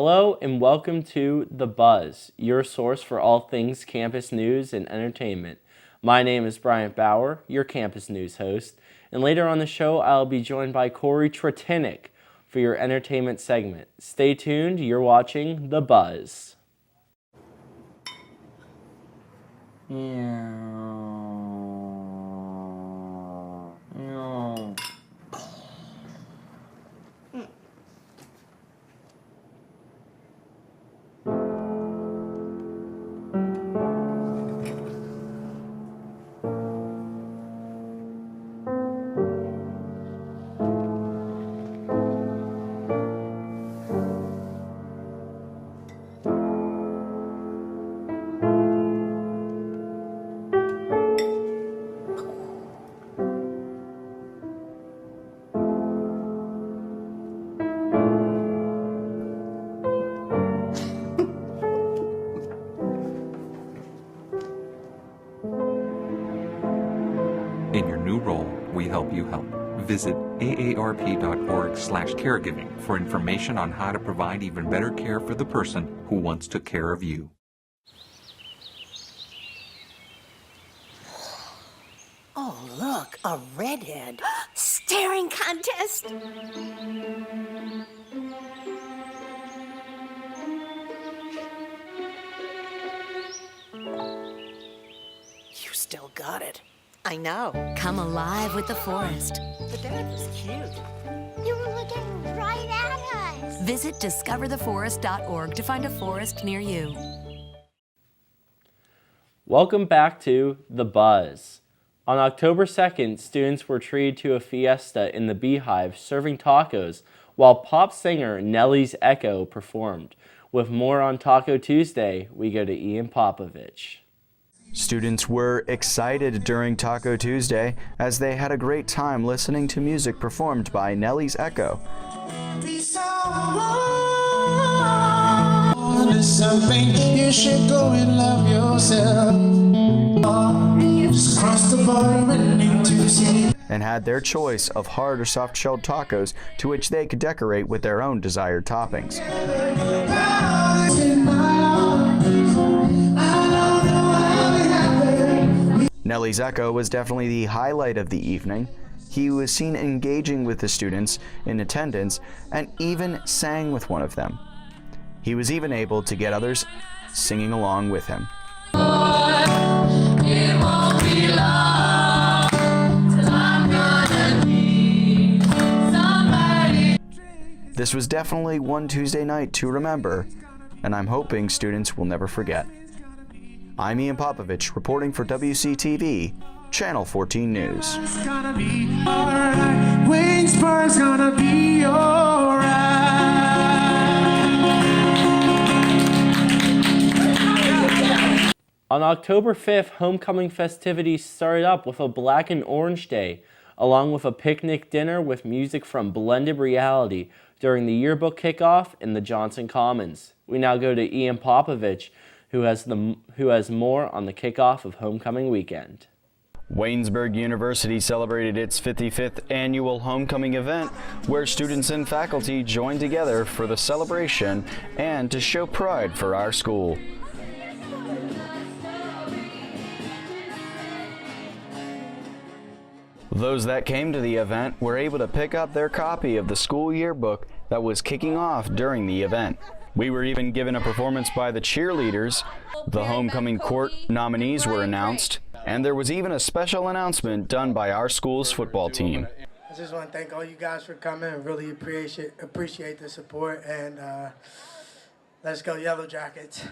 Hello and welcome to The Buzz, your source for all things campus news and entertainment. My name is Bryant Bauer, your campus news host, and later on the show I'll be joined by Corey Tretinick for your entertainment segment. Stay tuned, you're watching The Buzz. In your new role, we help you help. Visit aarp.org/caregiving for information on how to provide even better care for the person who once took care of you. Oh, look, a redhead. Staring contest. You still got it. I know. Come alive with the forest. The dad was cute. They were looking right at us. Visit discovertheforest.org to find a forest near you. Welcome back to The Buzz. On October 2nd, students were treated to a fiesta in the Beehive serving tacos while pop singer Nelly's Echo performed. With more on Taco Tuesday, we go to Ian Popovich. Students were excited during Taco Tuesday as they had a great time listening to music performed by Nelly's Echo. Something you should go and love yourself. Just cross the border and into the city. And had their choice of hard or soft-shelled tacos to which they could decorate with their own desired toppings. Nelly's Echo was definitely the highlight of the evening. He was seen engaging with the students in attendance and even sang with one of them. He was even able to get others singing along with him. This was definitely one Tuesday night to remember, and I'm hoping students will never forget. I'm Ian Popovich, reporting for WCTV, Channel 14 News. It's gonna be alright. Waynesburg's gonna be alright. On October 5th, homecoming festivities started up with a Black and Orange Day, along with a picnic dinner with music from Blended Reality during the yearbook kickoff in the Johnson Commons. We now go to Ian Popovich, who has more on the kickoff of homecoming weekend. Waynesburg University celebrated its 55th annual homecoming event, where students and faculty joined together for the celebration and to show pride for our school. Those that came to the event were able to pick up their copy of the school yearbook that was kicking off during the event. We were even given a performance by the cheerleaders. The homecoming court nominees were announced, and there was even a special announcement done by our school's football team. I just want to thank all you guys for coming and really appreciate the support, and let's go Yellow Jackets.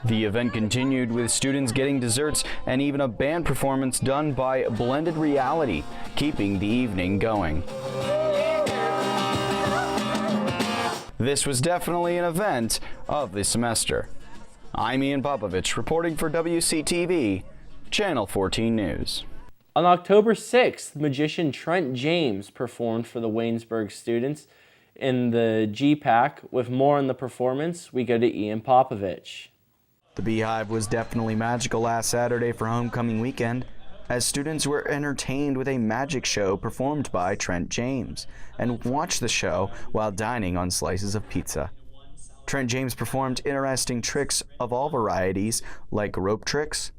The event continued with students getting desserts and even a band performance done by Blended Reality, keeping the evening going. This was definitely an event of the semester. I'm Ian Popovich, reporting for WCTV, Channel 14 News. On October 6th, magician Trent James performed for the Waynesburg students in the G-Pack. With more on the performance, we go to Ian Popovich. The Beehive was definitely magical last Saturday for homecoming weekend. as students were entertained with a magic show performed by Trent James, and watched the show while dining on slices of pizza. Trent James performed interesting tricks of all varieties, like rope tricks,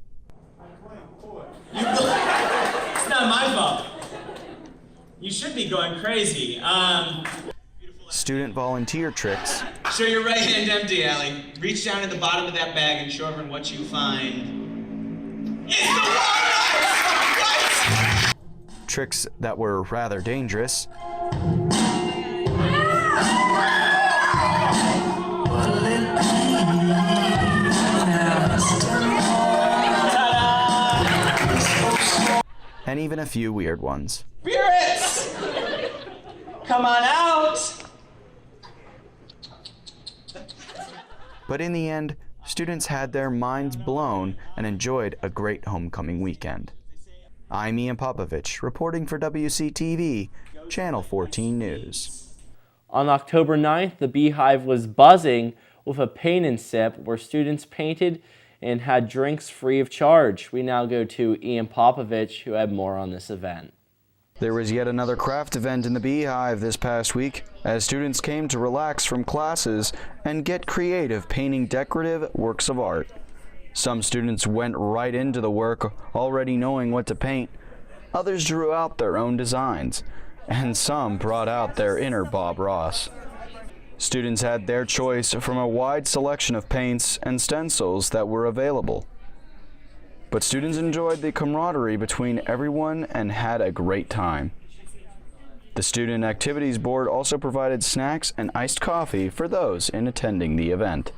It's not my fault. You should be going crazy. student volunteer tricks, Show your right hand empty, Allie. Reach down at the bottom of that bag and show everyone what you find. It's the walnuts! tricks that were rather dangerous, and even a few weird ones. Spirits! Come on out! But in the end, students had their minds blown and enjoyed a great homecoming weekend. I'm Ian Popovich, reporting for WCTV, Channel 14 News. On October 9th, the Beehive was buzzing with a paint and sip where students painted and had drinks free of charge. We now go to Ian Popovich, who had more on this event. There was yet another craft event in the Beehive this past week, as students came to relax from classes and get creative painting decorative works of art. Some students went right into the work already knowing what to paint. Others drew out their own designs, and some brought out their inner Bob Ross. Students had their choice from a wide selection of paints and stencils that were available. But students enjoyed the camaraderie between everyone and had a great time. The Student Activities Board also provided snacks and iced coffee for those in attending the event.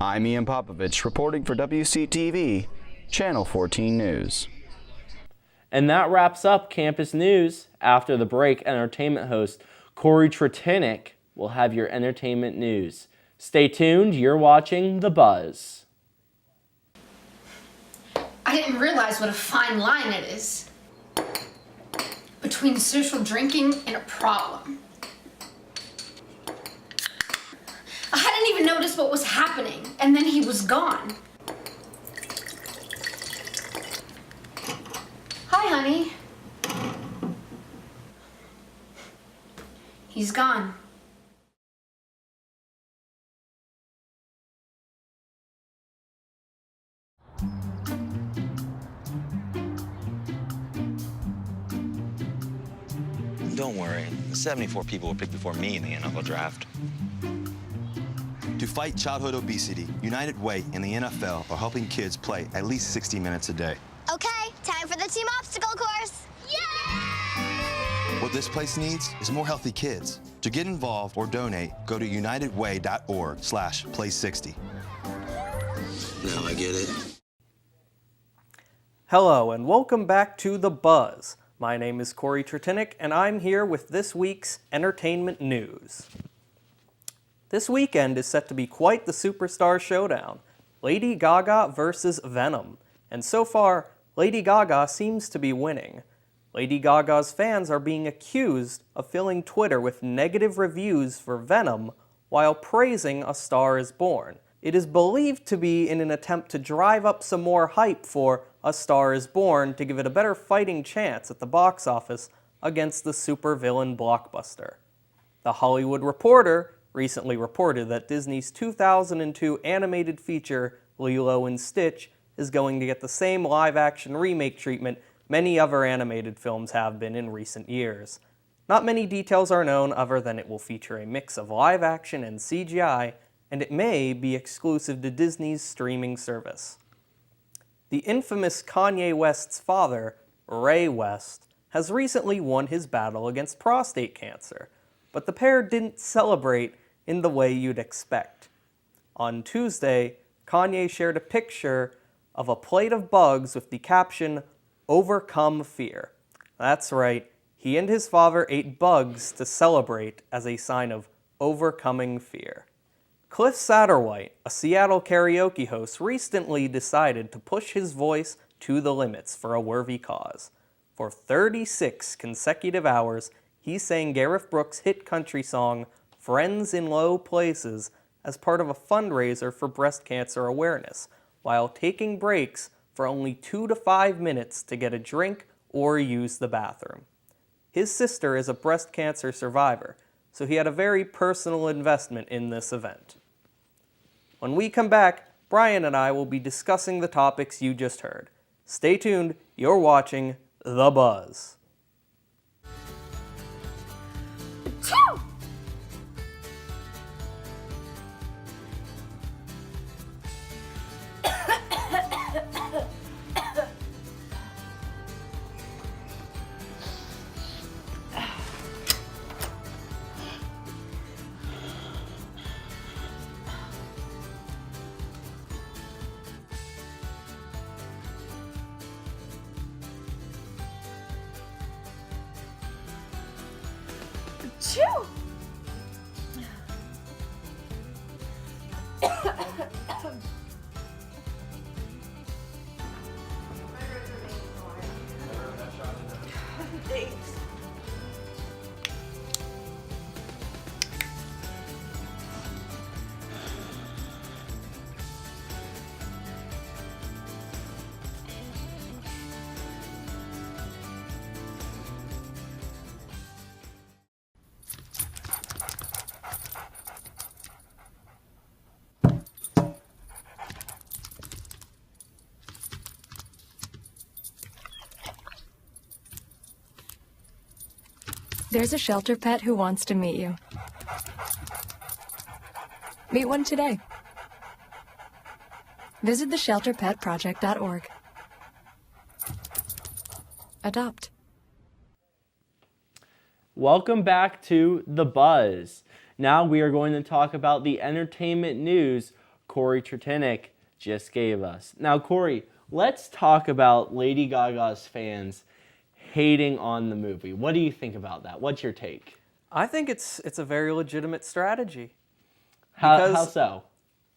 I'm Ian Popovich, reporting for WCTV, Channel 14 News. And that wraps up Campus News. After the break, entertainment host Corey Tretinick will have your entertainment news. Stay tuned, you're watching The Buzz. I didn't realize what a fine line it is between social drinking and a problem. I hadn't even noticed what was happening, and then he was gone. Hi, honey. He's gone. Don't worry, the 74 people were picked before me in the NFL draft. To fight childhood obesity, United Way and the NFL are helping kids play at least 60 minutes a day. Okay, time for the team obstacle course. Yay! What this place needs is more healthy kids. To get involved or donate, go to unitedway.org/play60. Now I get it. Hello and welcome back to The Buzz. My name is Corey Tretinick and I'm here with this week's entertainment news. This weekend is set to be quite the superstar showdown. Lady Gaga versus Venom. And so far, Lady Gaga seems to be winning. Lady Gaga's fans are being accused of filling Twitter with negative reviews for Venom while praising A Star Is Born. It is believed to be in an attempt to drive up some more hype for A Star Is Born to give it a better fighting chance at the box office against the supervillain blockbuster. The Hollywood Reporter recently reported that Disney's 2002 animated feature Lilo and Stitch is going to get the same live-action remake treatment many other animated films have been in recent years. Not many details are known other than it will feature a mix of live-action and CGI, and it may be exclusive to Disney's streaming service. The infamous Kanye West's father, Ray West, has recently won his battle against prostate cancer, but the pair didn't celebrate in the way you'd expect. On Tuesday, Kanye shared a picture of a plate of bugs with the caption, "Overcome Fear." That's right, he and his father ate bugs to celebrate as a sign of overcoming fear. Cliff Satterwhite, a Seattle karaoke host, recently decided to push his voice to the limits for a worthy cause. For 36 consecutive hours, he sang Gareth Brooks' hit country song, "Friends in Low Places," as part of a fundraiser for breast cancer awareness, while taking breaks for only 2 to 5 minutes to get a drink or use the bathroom. His sister is a breast cancer survivor, so he had a very personal investment in this event. When we come back, Brian and I will be discussing the topics you just heard. Stay tuned, you're watching The Buzz. Achoo! Thanks. There's a shelter pet who wants to meet you. Meet one today. Visit theshelterpetproject.org. Adopt. Welcome back to The Buzz. Now we are going to talk about the entertainment news Corey Tretinik just gave us. Now, Corey, let's talk about Lady Gaga's fans hating on the movie. What do you think about that? What's your take? I think it's a very legitimate strategy. How so?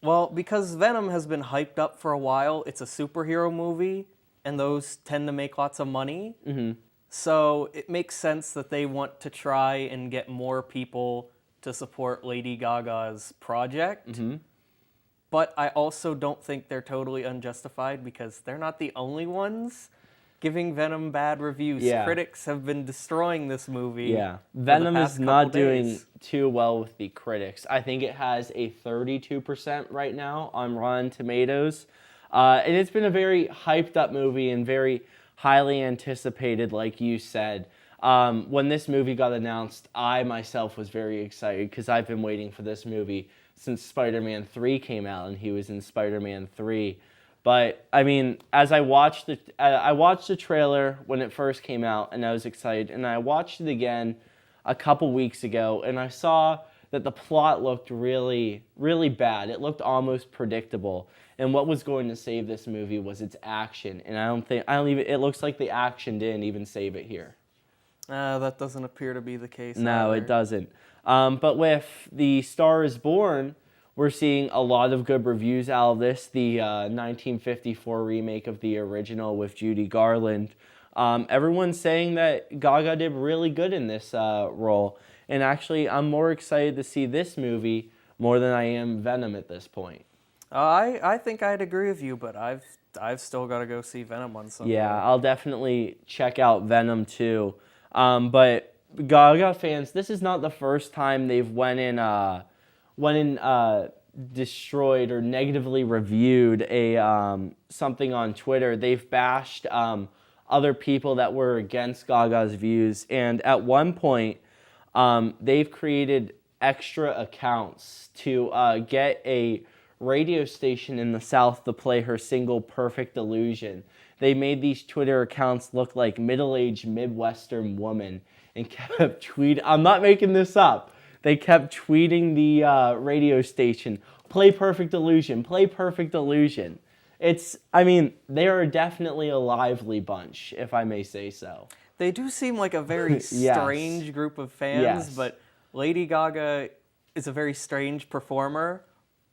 Well, because Venom has been hyped up for a while. It's a superhero movie, and those tend to make lots of money. Mm-hmm. So it makes sense that they want to try and get more people to support Lady Gaga's project. Mm-hmm. But I also don't think they're totally unjustified because they're not the only ones giving Venom bad reviews. Yeah. Critics have been destroying this movie. Yeah, for the Venom past is not couple doing days. too well with the critics. I think it has a 32% right now on Rotten Tomatoes. And it's been a very hyped up movie and very highly anticipated, like you said. When this movie got announced, I myself was very excited because I've been waiting for this movie since Spider-Man 3 came out, and he was in Spider-Man 3. But I mean, as I watched the trailer when it first came out, and I was excited, and I watched it again a couple weeks ago, and I saw that the plot looked really, really bad. It looked almost predictable, and what was going to save this movie was its action. And it looks like the action didn't even save it here. That doesn't appear to be the case. No, either. it doesn't. But with The Star is Born, we're seeing a lot of good reviews out of this. The 1954 remake of the original with Judy Garland. Everyone's saying that Gaga did really good in this role. And actually, I'm more excited to see this movie more than I am Venom at this point. I think I'd agree with you, but I've still got to go see Venom on Sunday. Yeah, I'll definitely check out Venom too. But Gaga fans, this is not the first time they've went in destroyed or negatively reviewed something on Twitter. They've bashed other people that were against Gaga's views, and at one point, they've created extra accounts to get a radio station in the South to play her single "Perfect Illusion." They made these Twitter accounts look like middle-aged Midwestern women and kept tweeting. I'm not making this up. They kept tweeting the radio station, "Play Perfect Illusion, play Perfect Illusion." They are definitely a lively bunch, if I may say so. They do seem like a very strange group of fans, but Lady Gaga is a very strange performer,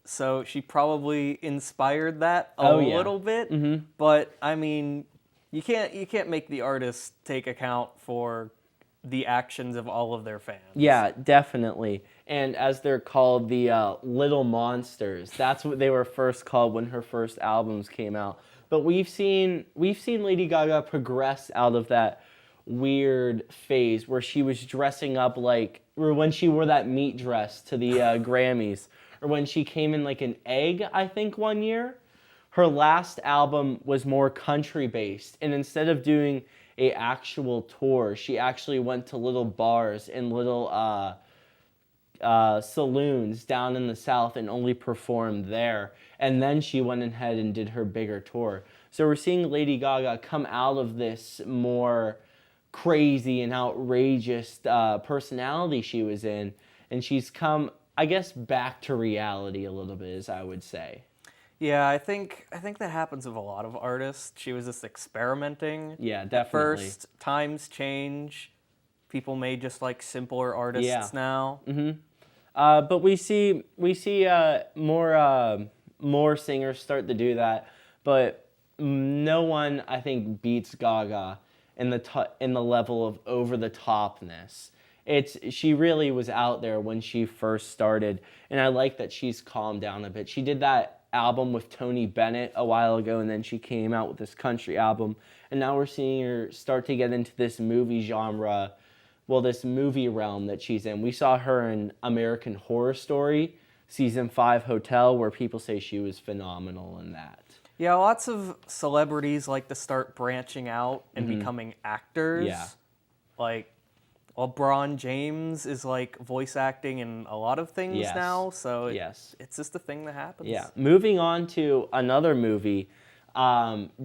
so she probably inspired that a little bit. Mm-hmm. But I mean, you can't make the artist take account for the actions of all of their fans. Yeah, definitely. And as they're called, the Little Monsters. That's what they were first called when her first albums came out. But we've seen Lady Gaga progress out of that weird phase where she was dressing up like, or when she wore that meat dress to the Grammys, or when she came in like an egg, I think, one year. Her last album was more country based, and instead of doing a actual tour, she actually went to little bars and little saloons down in the South and only performed there. And then she went ahead and did her bigger tour. So we're seeing Lady Gaga come out of this more crazy and outrageous personality she was in, and she's come, I guess, back to reality a little bit, as I would say. Yeah, I think that happens with a lot of artists. She was just experimenting. Yeah, definitely. At first, times change. People made just like simpler artists now. But we see more singers start to do that, but no one, I think, beats Gaga in the level of over the topness. She really was out there when she first started, and I like that she's calmed down a bit. She did that album with Tony Bennett a while ago, and then she came out with this country album, and now we're seeing her start to get into this movie genre, this movie realm that she's in. We saw her in American Horror Story, Season 5 Hotel, where people say she was phenomenal in that. Yeah, lots of celebrities like to start branching out and becoming actors. Yeah. Like, LeBron James is like voice acting in a lot of things now, so it's just a thing that happens. Yeah. Moving on to another movie,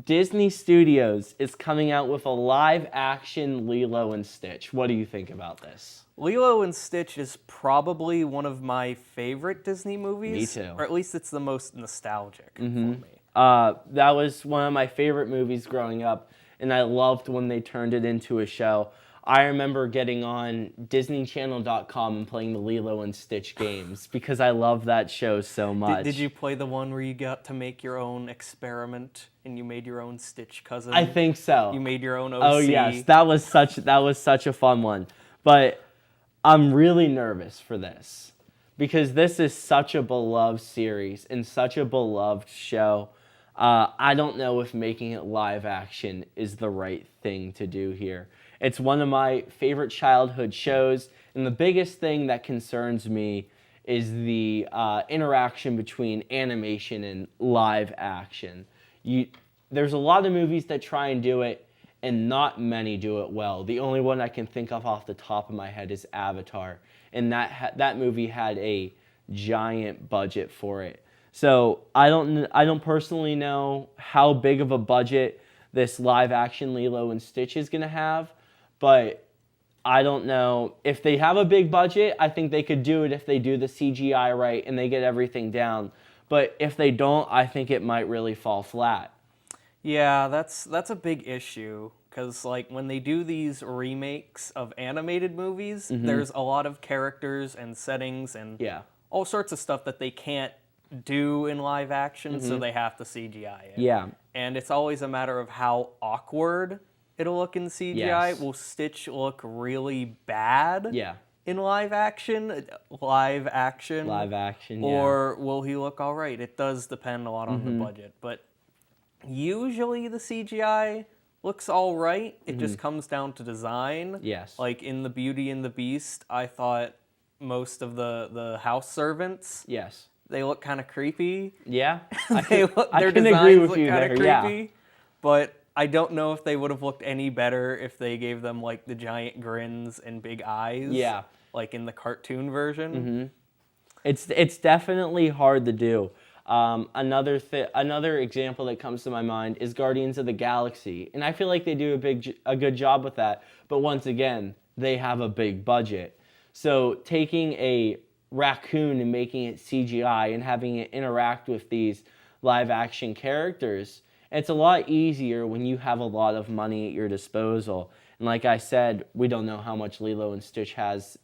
Disney Studios is coming out with a live-action Lilo and Stitch. What do you think about this? Lilo and Stitch is probably one of my favorite Disney movies. Me too. Or at least it's the most nostalgic for me. That was one of my favorite movies growing up, and I loved when they turned it into a show. I remember getting on DisneyChannel.com and playing the Lilo and Stitch games because I love that show so much. Did you play the one where you got to make your own experiment and you made your own Stitch cousin? I think so. You made your own OC. Oh yes, that was such a fun one. But I'm really nervous for this because this is such a beloved series and such a beloved show. I don't know if making it live action is the right thing to do here. It's one of my favorite childhood shows, and the biggest thing that concerns me is the interaction between animation and live action. There's a lot of movies that try and do it, and not many do it well. The only one I can think of off the top of my head is Avatar, and that movie had a giant budget for it. So I don't personally know how big of a budget this live action Lilo and Stitch is going to have, but I don't know. If they have a big budget, I think they could do it if they do the CGI right and they get everything down. But if they don't, I think it might really fall flat. Yeah, that's a big issue because like when they do these remakes of animated movies, there's a lot of characters and settings and all sorts of stuff that they can't do in live action, so they have to CGI it. Yeah. And it's always a matter of how awkward it'll look in CGI. Yes. Will Stitch look really bad in live action? Live action, or will he look all right? It does depend a lot on the budget, but usually the CGI looks all right. It just comes down to design. Yes. Like in The Beauty and the Beast, I thought most of the house servants, they look kind of creepy. Yeah, I can agree with you there. Creepy, but I don't know if they would have looked any better if they gave them like the giant grins and big eyes. Yeah, like in the cartoon version. It's definitely hard to do. Another example that comes to my mind is Guardians of the Galaxy, and I feel like they do a good job with that. But once again, they have a big budget, so taking a raccoon and making it CGI and having it interact with these live action characters, it's a lot easier when you have a lot of money at your disposal. And like I said, we don't know how much Lilo and Stitch has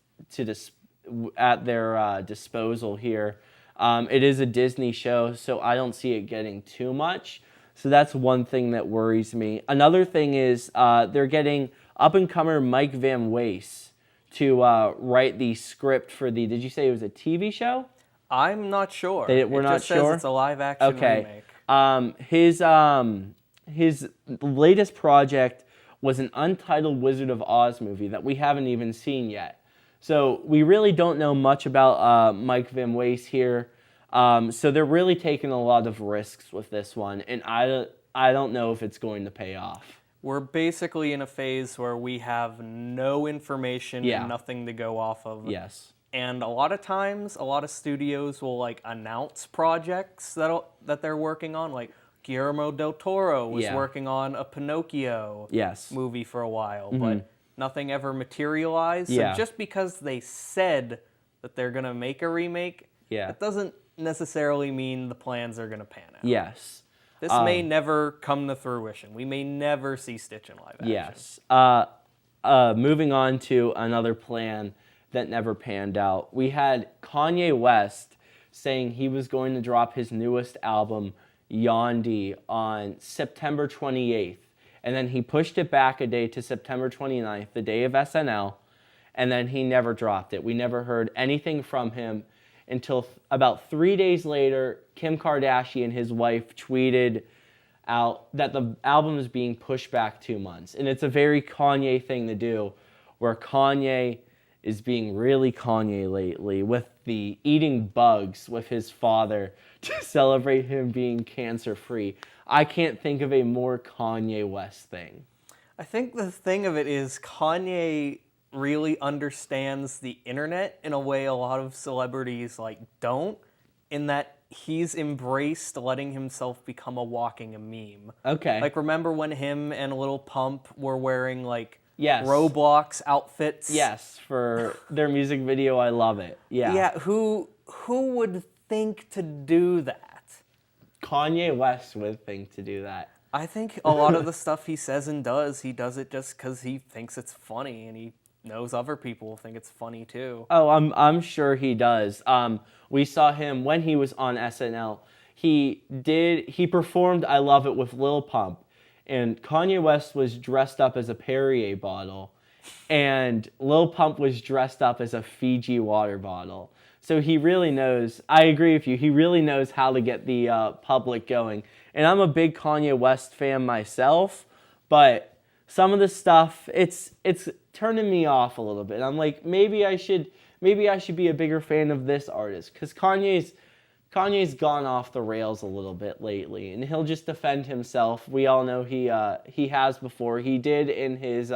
at their disposal here. It is a Disney show, so I don't see it getting too much. So that's one thing that worries me. Another thing is they're getting up-and-comer Mike Van Wees to write the script for did you say it was a TV show? I'm not sure. We're not sure? It just says it's a live-action remake. His latest project was an untitled Wizard of Oz movie that we haven't even seen yet. So we really don't know much about Mike Van Wees here. So they're really taking a lot of risks with this one, and I don't know if it's going to pay off. We're basically in a phase where we have no information and nothing to go off of. Yes. And a lot of times, a lot of studios will like announce projects that they're working on. Like Guillermo del Toro was working on a Pinocchio movie for a while, but nothing ever materialized. So just because they said that they're going to make a remake, it doesn't necessarily mean the plans are going to pan out. Yes. This may never come to fruition. We may never see Stitch in live action. Yes. Moving on to another plan that never panned out. We had Kanye West saying he was going to drop his newest album, Yandhi, on September 28th. And then he pushed it back a day to September 29th, the day of SNL, and then he never dropped it. We never heard anything from him until about 3 days later. Kim Kardashian, his wife, tweeted out that the album is being pushed back 2 months. And it's a very Kanye thing to do, where Kanye is being really Kanye lately with the eating bugs with his father to celebrate him being cancer-free. I can't think of a more Kanye West thing. I think the thing of it is Kanye really understands the internet in a way a lot of celebrities don't, in that he's embraced letting himself become a walking meme. Okay. Like, remember when him and Lil Pump were wearing Roblox outfits? Yes, for their music video, I love it. Yeah. Yeah, who would think to do that? Kanye West would think to do that. I think a lot of the stuff he says and does, he does it just because he thinks it's funny, and he knows other people will think it's funny too. Oh, I'm sure he does. We saw him when he was on SNL. He performed I Love It with Lil Pump, and Kanye West was dressed up as a Perrier bottle, and Lil Pump was dressed up as a Fiji water bottle. So he really knows, I agree with you, he really knows how to get the public going. And I'm a big Kanye West fan myself, but some of the stuff, it's turning me off a little bit. I'm like, maybe I should be a bigger fan of this artist, because Kanye's gone off the rails a little bit lately, and he'll just defend himself. We all know he has before. He did in his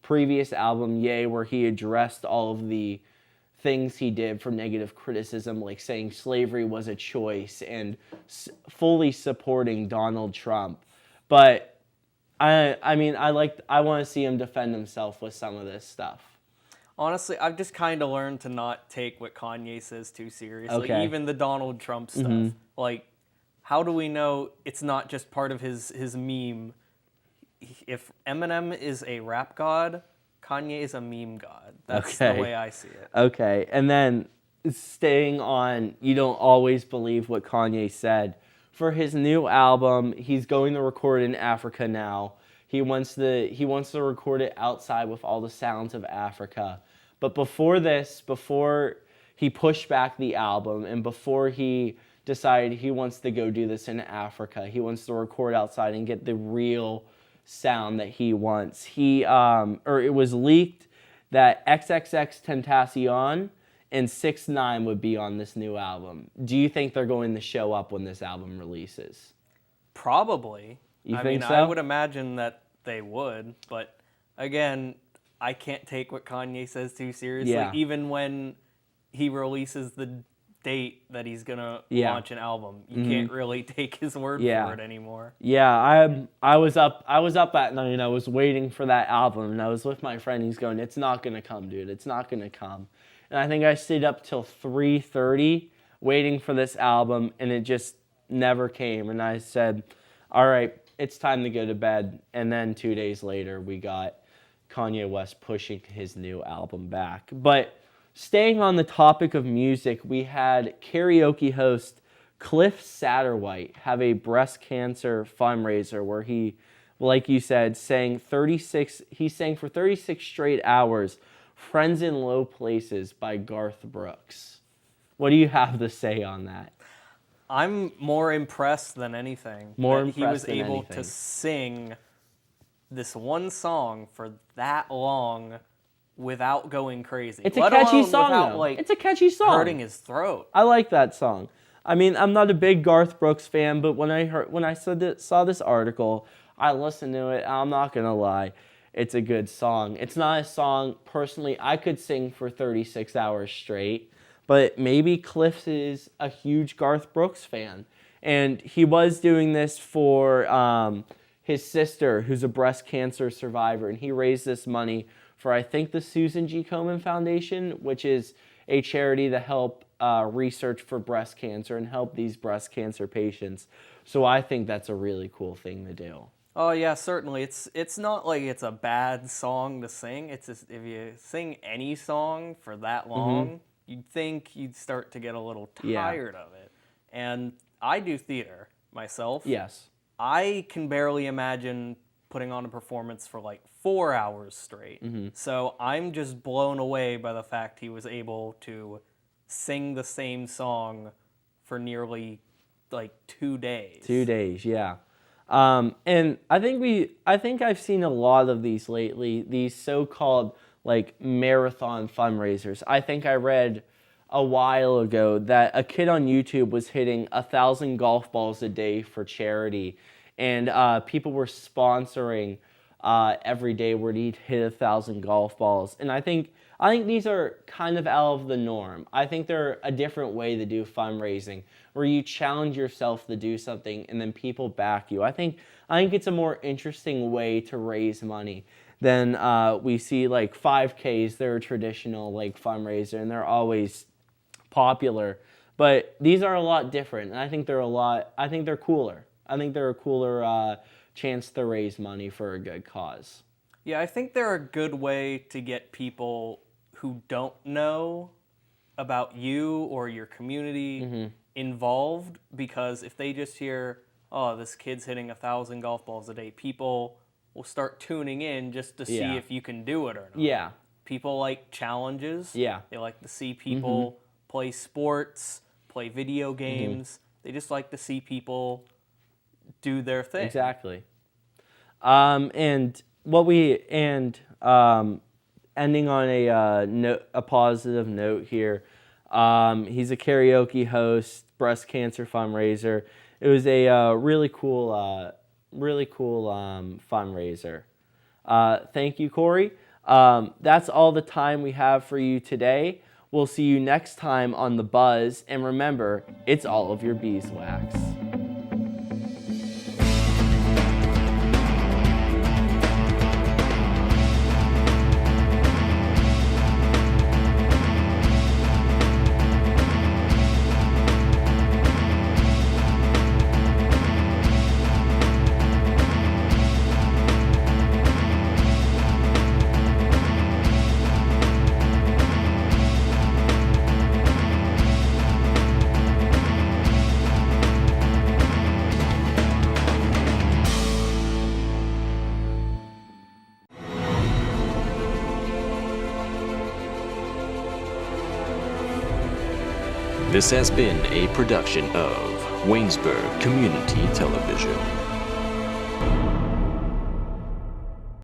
previous album, Ye, where he addressed all of the things he did for negative criticism, like saying slavery was a choice and fully supporting Donald Trump. But I want to see him defend himself with some of this stuff. Honestly, I've just kind of learned to not take what Kanye says too seriously. Okay. Even the Donald Trump stuff. Mhm. Like, how do we know it's not just part of his meme? If Eminem is a rap god, Kanye is a meme god. That's the way I see it. Okay, and then staying on, you don't always believe what Kanye said. For his new album, he's going to record in Africa now. He wants to record it outside with all the sounds of Africa. But before he pushed back the album, and before he decided he wants to go do this in Africa, he wants to record outside and get the real sound that he wants. It was leaked that XXXTentacion and 6ix9ine would be on this new album. Do you think they're going to show up when this album releases? Probably. You think so? I would imagine that they would, but again, I can't take what Kanye says too seriously. Yeah. Even when he releases the date that he's gonna launch an album, you can't really take his word for it anymore. Yeah, I was up that night and I was waiting for that album, and I was with my friend. He's going, "It's not gonna come, dude. It's not gonna come." And I think I stayed up till 3:30 waiting for this album, and it just never came. And I said, "All right, it's time to go to bed." And then 2 days later, we got Kanye West pushing his new album back. But staying on the topic of music, we had karaoke host Cliff Satterwhite have a breast cancer fundraiser where he, like you said, sang for 36 straight hours, Friends in Low Places by Garth Brooks. What do you have to say on that? I'm more impressed than anything. More that impressed he was than able anything. to sing this one song for that long without going crazy. It's a Let catchy alone song, without, though. like, It's a catchy song. hurting his throat. I like that song. I mean, I'm not a big Garth Brooks fan, but when I saw this article, I listened to it. I'm not gonna lie, it's a good song. It's not a song personally I could sing for 36 hours straight, but maybe Cliff is a huge Garth Brooks fan, and he was doing this for his sister, who's a breast cancer survivor, and he raised this money for, I think, the Susan G. Komen Foundation, which is a charity to help research for breast cancer and help these breast cancer patients. So I think that's a really cool thing to do. Oh yeah, certainly. It's not like it's a bad song to sing. It's just, if you sing any song for that long, you'd think you'd start to get a little tired of it. And I do theater myself. Yes. I can barely imagine putting on a performance for like 4 hours straight. So I'm just blown away by the fact he was able to sing the same song for nearly like 2 days. 2 days, yeah. And I think I've seen a lot of these lately, these so-called like marathon fundraisers. I think I read a while ago that a kid on YouTube was hitting 1,000 golf balls a day for charity, and people were sponsoring every day where he'd hit 1,000 golf balls. And I think these are kind of out of the norm. I think they're a different way to do fundraising, where you challenge yourself to do something and then people back you. I think it's a more interesting way to raise money than we see like 5Ks. They're a traditional like fundraiser and they're always popular, but these are a lot different, and I think they're cooler. I think they're a cooler chance to raise money for a good cause. Yeah, I think they're a good way to get people who don't know about you or your community involved, because if they just hear, oh, this kid's hitting 1,000 golf balls a day, people will start tuning in just to see if you can do it or not. Yeah. People like challenges. Yeah. They like to see people play sports, play video games. They just like to see people do their thing. Exactly. Ending on a positive note here. He's a karaoke host, breast cancer fundraiser. It was a really cool fundraiser. Thank you, Corey. That's all the time we have for you today. We'll see you next time on The Buzz, and remember, it's all of your beeswax. This has been a production of Waynesburg Community Television.